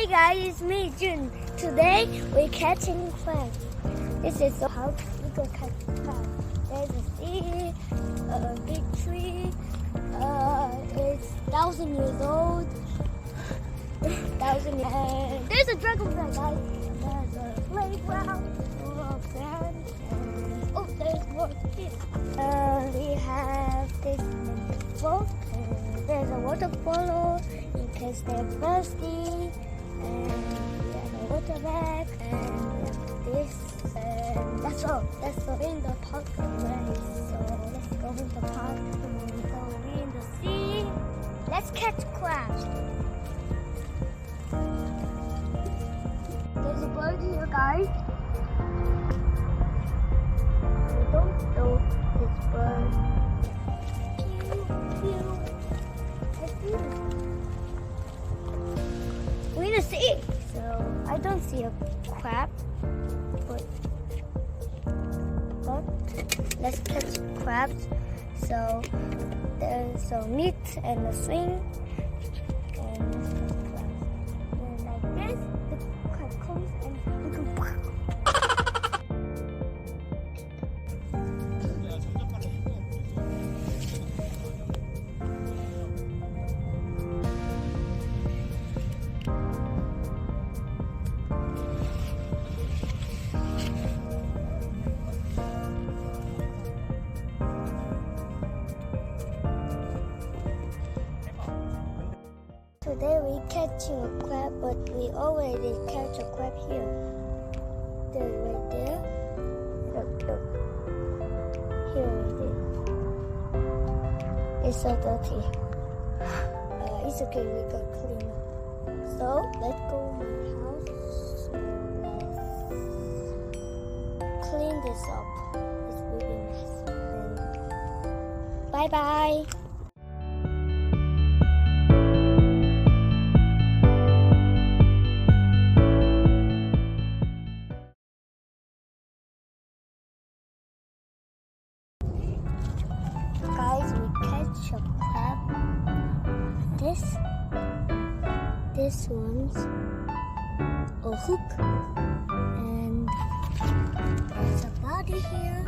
Hey guys, it's me, Jun. Today we're catching crabs. This is how we can catch crabs. There's a sea, a big tree. It's 1,000 years old. There's a dragonfly, guys. There's a playground full of sand. Oh, there's more kids. We have this boat. There's a water polo in case they're thirsty. And we have a water bag. And we have this. And that's all. That's all in the park already. So let's go in the park and go in the sea. Let's catch crabs. There's a bird here, guys. We don't know this bird. We're in the sea, so I don't see a crab, but let's catch crabs. So there's some meat and a swing, and let's catch crabs. And like this, the crab comes and you can. Today we catching a crab, but we already catch a crab here. There's right there. Look. Here it is. It's so dirty. It's okay, we can clean up. So let's go to my house. Let's clean this up. It's really nice. Bye bye. Guys, we catch a crab. This one's a hook, and there's a body here.